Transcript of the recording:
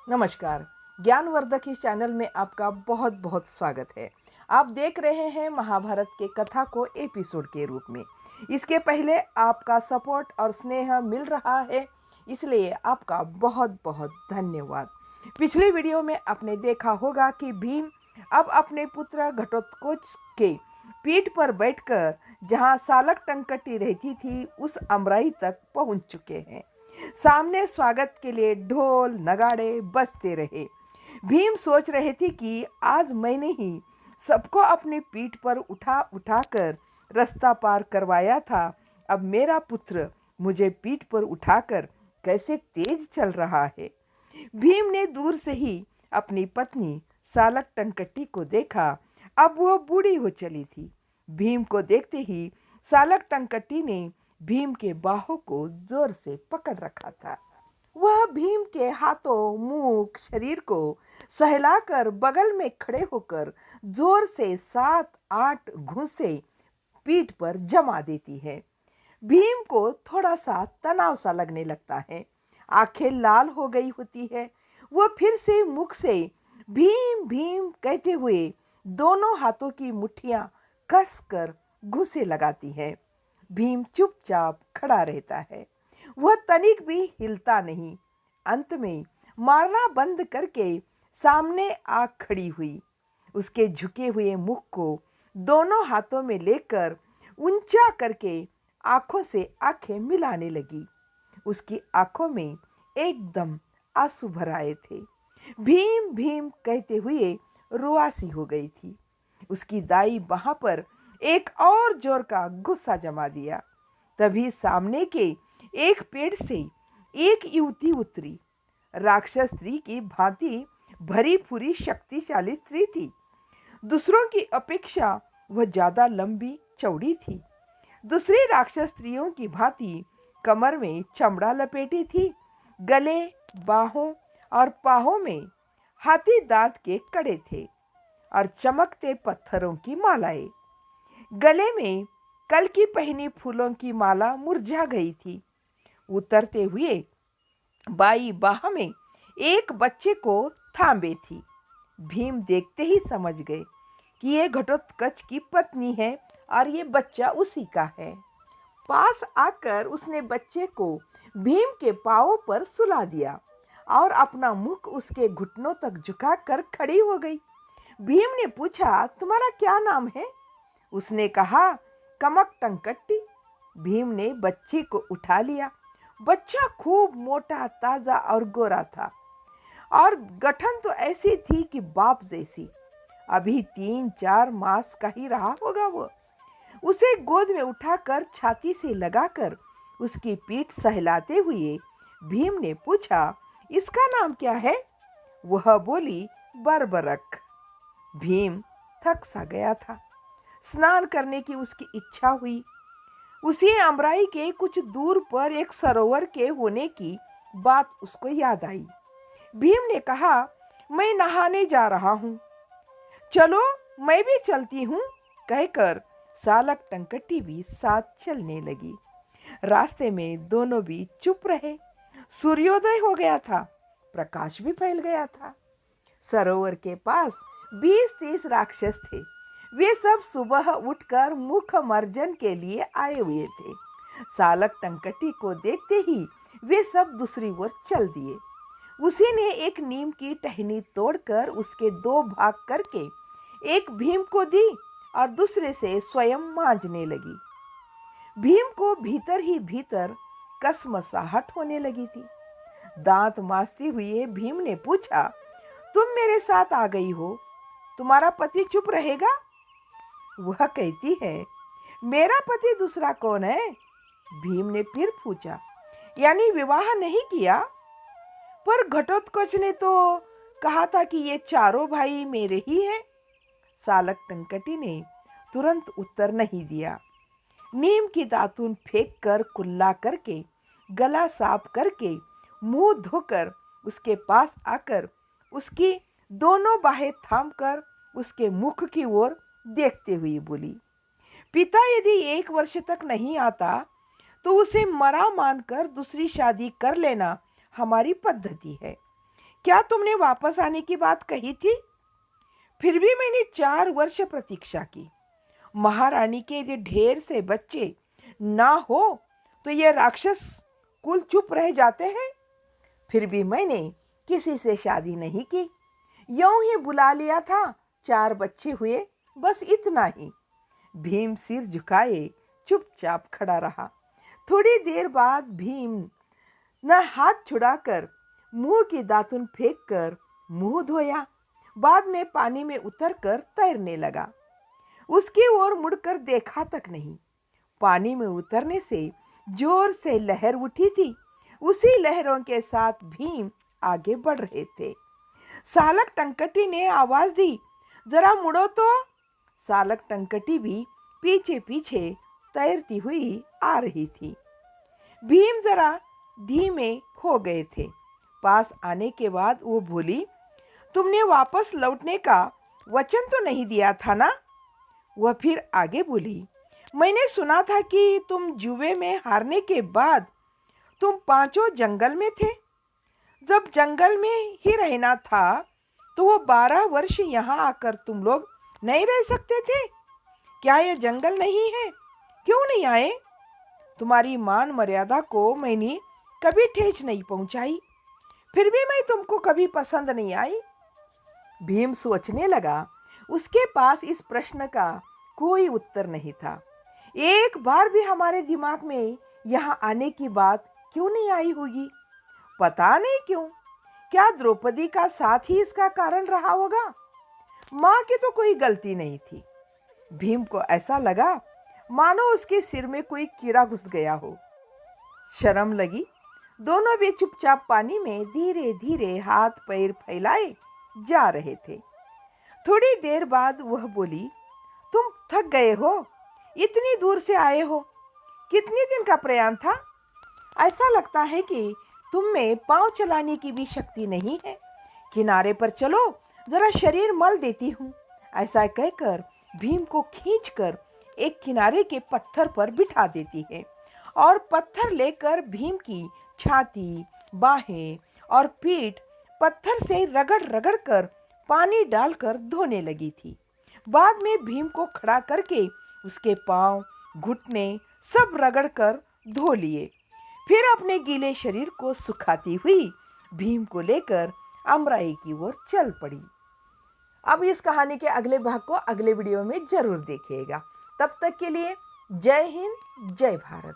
नमस्कार। ज्ञानवर्धक इस चैनल में आपका बहुत बहुत स्वागत है। आप देख रहे हैं महाभारत के कथा को एपिसोड के रूप में। इसके पहले आपका सपोर्ट और स्नेह मिल रहा है, इसलिए आपका बहुत बहुत धन्यवाद। पिछले वीडियो में आपने देखा होगा कि भीम अब अपने पुत्र घटोत्कच के पीठ पर बैठकर जहां सालक टंकटी रहती थी उस अमराई तक पहुंच चुके हैं। सामने स्वागत के लिए ढोल नगाड़े बजते रहे। भीम सोच रहे थे कि आज मैंने ही सबको अपनी पीठ पर उठा उठाकर रास्ता पार करवाया था, अब मेरा पुत्र मुझे पीठ पर उठाकर कैसे तेज चल रहा है। भीम ने दूर से ही अपनी पत्नी सालक टंकटी को देखा। अब वह बूढ़ी हो चली थी। भीम को देखते ही सालक टंकटी ने भीम के बाहों को जोर से पकड़ रखा था। वह भीम के हाथों मुख शरीर को सहलाकर बगल में खड़े होकर जोर से 7-8 घूंसे पीठ पर जमा देती है। भीम को थोड़ा सा तनाव सा लगने लगता है। आंखें लाल हो गई होती है। वह फिर से मुख से भीम भीम कहते हुए दोनों हाथों की मुट्ठियां कसकर घूंसे लगाती है। भीम चुपचाप खड़ा रहता है। वह तनिक भी हिलता नहीं। अंत में मारना बंद करके सामने आ खड़ी हुई। उसके झुके हुए मुख को दोनों हाथों में लेकर ऊंचा करके आंखों से आंखें मिलाने लगी। उसकी आंखों में एकदम आंसू भर आए थे। भीम भीम कहते हुए रुआसी हो गई थी। उसकी दाई बाह पर एक और जोर का गुस्सा जमा दिया। तभी सामने के एक पेड़ से एक युवती उतरी। राक्षस स्त्री की भांति भरी पूरी शक्तिशाली स्त्री थी। दूसरों की अपेक्षा वह ज्यादा लंबी चौड़ी थी। दूसरी राक्षस स्त्रियों की भांति कमर में चमड़ा लपेटी थी। गले, बाहों और पाहों में हाथी दांत के कड़े थे और चमकते पत्थरों की मालाएं। गले में कल की पहनी फूलों की माला मुरझा गई थी। उतरते हुए बाई बाह में एक बच्चे को थामे थी। भीम देखते ही समझ गए कि ये घटोत्कच की पत्नी है और ये बच्चा उसी का है। पास आकर उसने बच्चे को भीम के पांवों पर सुला दिया और अपना मुख उसके घुटनों तक झुकाकर खड़ी हो गई। भीम ने पूछा, तुम्हारा क्या नाम है? उसने कहा, कमक टंकटी। भीम ने बच्चे को उठा लिया। बच्चा खूब मोटा, ताजा और गोरा था और गठन तो ऐसी थी कि बाप जैसी। अभी 3-4 मास का ही रहा होगा वो। उसे गोद में उठाकर छाती से लगाकर उसकी पीठ सहलाते हुए भीम ने पूछा, इसका नाम क्या है? वह बोली, बरबरक। भीम थक सा गया था। स्नान करने की उसकी इच्छा हुई। उसी अमराई के कुछ दूर पर एक सरोवर के होने की बात उसको याद आई। भीम ने कहा, मैं नहाने जा रहा हूँ, चलो मैं भी चलती हूँ। कहकर सालक टंकटी भी साथ चलने लगी। रास्ते में दोनों भी चुप रहे। सूर्योदय हो गया था, प्रकाश भी फैल गया था। सरोवर के पास 20-30 राक्षस थे। वे सब सुबह उठकर मुख मर्जन के लिए आए हुए थे। सालक टंकटी को देखते ही वे सब दूसरी ओर चल दिए। उसी ने एक नीम की टहनी तोड़कर उसके 2 भाग करके एक भीम को दी और दूसरे से स्वयं मांजने लगी। भीम को भीतर ही भीतर कसमसाहट होने लगी थी। दांत मांजते हुए भीम ने पूछा, तुम मेरे साथ आ गई हो, तुम्हारा पति चुप रहेगा? वह कहती है, मेरा पति दूसरा कौन है? भीम ने फिर पूछा, यानी विवाह नहीं किया? पर घटोत्कच ने तो कहा था कि ये चारों भाई मेरे ही हैं। सालक टंकटी ने तुरंत उत्तर नहीं दिया। नीम की दातून फेंक कर कुल्ला करके गला साफ करके मुंह धोकर उसके पास आकर उसकी दोनों बाहें थामकर उसके मुख की ओर देखते हुए बोली, पिता यदि 1 वर्ष तक नहीं आता तो उसे मरा मानकर दूसरी शादी कर लेना हमारी पद्धति है। क्या तुमने वापस आने की बात कही थी? फिर भी मैंने 4 वर्ष प्रतीक्षा की। महारानी के ये ढेर से बच्चे ना हो तो ये राक्षस कुल चुप रह जाते हैं। फिर भी मैंने किसी से शादी नहीं की, यूं ही बुला लिया था। 4 बच्चे हुए, बस इतना ही। भीम सिर झुकाए चुपचाप खड़ा रहा। थोड़ी देर बाद भीम न हाथ छुड़ाकर मुंह की दातुन फेंक कर मुंह धोया। बाद में पानी में उतरकर तैरने लगा। उसकी ओर मुड़कर देखा तक नहीं। पानी में उतरने से जोर से लहर उठी थी। उसी लहरों के साथ भीम आगे बढ़ रहे थे। सालक टंकटी ने आवाज दी, जरा मुड़ो तो। सालक टंकटी भी पीछे पीछे तैरती हुई आ रही थी। भीम जरा धीमे हो गए थे। पास आने के बाद वो बोली, तुमने वापस लौटने का वचन तो नहीं दिया था ना? वह फिर आगे बोली, मैंने सुना था कि तुम जुए में हारने के बाद तुम 5 जंगल में थे। जब जंगल में ही रहना था तो वो 12 वर्ष यहाँ आकर तुम लोग नहीं रह सकते थे? क्या ये जंगल नहीं है? क्यों नहीं आए? तुम्हारी मान मर्यादा को मैंने कभी ठेस नहीं पहुंचाई, फिर भी मैं तुमको कभी पसंद नहीं आई। भीम सोचने लगा। उसके पास इस प्रश्न का कोई उत्तर नहीं था। एक बार भी हमारे दिमाग में यहाँ आने की बात क्यों नहीं आई होगी? पता नहीं क्यों। क्या द्रौपदी का साथ ही इसका कारण रहा होगा? माँ की तो कोई गलती नहीं थी। भीम को ऐसा लगा मानो उसके सिर में कोई कीड़ा घुस गया हो। शर्म लगी। दोनों भी चुपचाप पानी में धीरे धीरे हाथ पैर फैलाए जा रहे थे। थोड़ी देर बाद वह बोली, तुम थक गए हो? इतनी दूर से आए हो? कितने दिन का प्रयाण था? ऐसा लगता है कि तुम में पांव चलाने की भी शक्ति नहीं है। किनारे पर चलो, जरा शरीर मल देती हूँ। ऐसा कहकर भीम को खींचकर एक किनारे के पत्थर पर बिठा देती है और पत्थर लेकर भीम की छाती, बाहें और पीठ पत्थर से रगड़ रगड़ कर पानी डालकर धोने लगी थी। बाद में भीम को खड़ा करके उसके पांव, घुटने सब रगड़ कर धो लिए। फिर अपने गीले शरीर को सुखाती हुई भीम को लेकर अमराई की ओर चल पड़ी। अब इस कहानी के अगले भाग को अगले वीडियो में जरूर देखिएगा। तब तक के लिए जय हिंद, जय भारत।